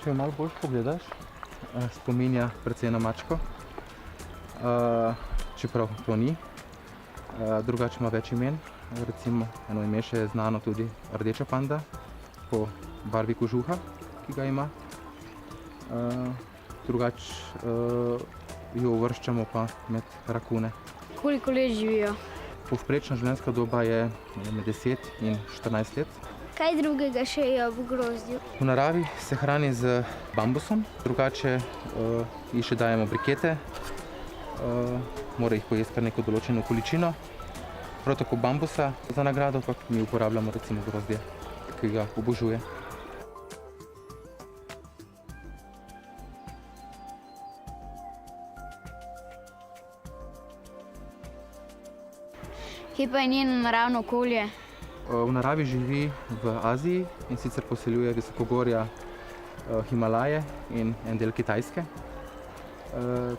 Če jo malo bolj pogledaš, spominja precej na mačko, čeprav to ni. Drugače ima več imen, recimo eno ime še je znano tudi rdeča panda, po barvi kožuha, ki ga ima. Drugače jo uvrščamo pa med rakune. Koliko let živijo? Povprečna življenjska doba je med 10 in 14 let. Kaj drugega še je v grozdju? V naravi se hrani z bambusom, drugače ji še dajemo brikete, mora jih pojesti kar neko določeno količino. Prav tako bambusa za nagrado, pa mi uporabljamo recimo grozdje, ki ga obožuje. Kje pa je njeno naravno okolje? V naravi živi v Aziji in sicer poseljuje visokogorja Himalaje in en del Kitajske.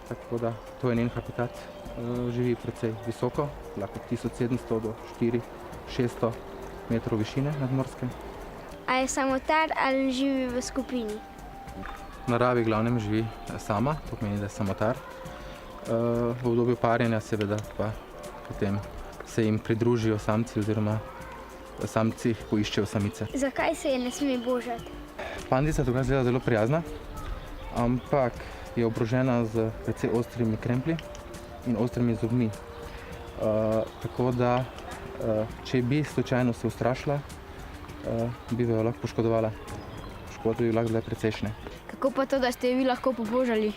Tako da to je njen habitat. Živi precej visoko, lahko 1700 do 400-600 metrov višine nadmorske. A je samotar ali živi v skupini? V naravi glavnem živi sama, to pomeni, da je samotar. V obdobju parjenja seveda pa potem se jim pridružijo samci oziroma samci poiščejo samice. Zakaj se je ne sme božati? Pandica drugače izgleda zelo prijazna, ampak je obrožena z precej ostrimi kremplji in ostrimi zobmi. Tako da, če bi slučajno se ustrašila, bi jo lahko poškodovala. Škode bi lahko bile precejšnje. Kako pa to, da ste jo vi lahko pobožali?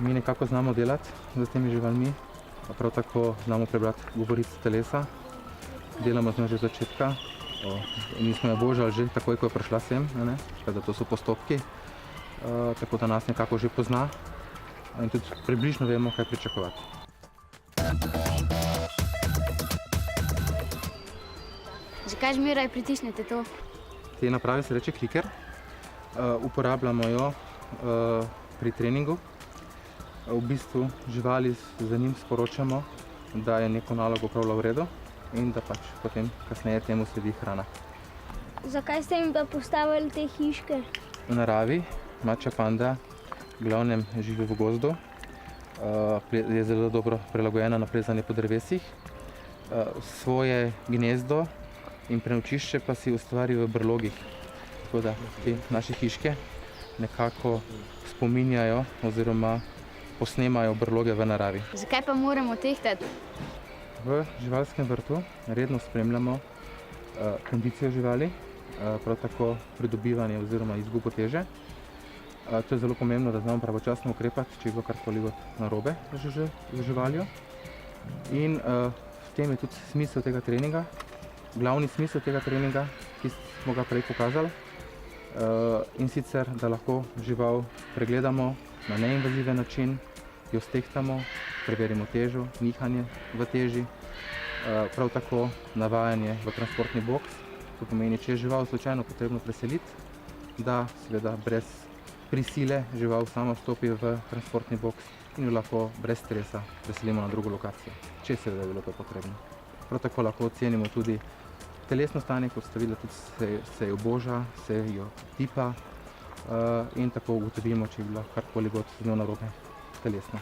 Mi nekako znamo delati z temi živalmi, prav tako znamo prebrati govorico telesa. Delamo z njo že od začetka. Mi smo jo božali že takoj, ko je prišla sem, da to so postopki, tako da nas nekako že pozna in tudi približno vemo, kaj pričakovati. Zakaj zmeraj pritisnete to? Te naprave se reče kliker. Uporabljamo jo pri treningu. V bistvu živali za njim sporočamo, da je neko nalogo opravila v redu in da pač potem kasneje temu sledi hrana. Zakaj ste jim pa postavili te hiške? V naravi mačja panda glavnem živi v gozdu, je zelo dobro prilagojena na plezanje po drevesih. Svoje gnezdo in prenočišče pa si ustvari v brlogih. Tako da te naše hiške nekako spominjajo oziroma posnemajo brloge v naravi. Zakaj pa moramo tehtati? V živalskem vrtu redno spremljamo kondicijo živali, prav tako pridobivanje oziroma izgubo teže. To je zelo pomembno, da znamo pravočasno ukrepati, če je bilo karkoli narobe z živaljo. In v tem je tudi smisel tega treninga, glavni smisel tega treninga, ki smo ga prej pokazali. In sicer, da lahko žival pregledamo na neinvaziven način, jo stehtamo, preverimo težo, nihanje v teži, prav tako navajanje v transportni boks. To pomeni, če je žival slučajno potrebno preseliti, da seveda brez prisile žival sama vstopi v transportni boks in jo lahko brez stresa preselimo na drugo lokacijo, če seveda je bilo to potrebno. Prav tako lahko ocenimo tudi telesno stanje, kot ste videli, tudi se jo boža, se jo tipa in tako ugotovimo, če je bilo karkoli z njo narobe telesno.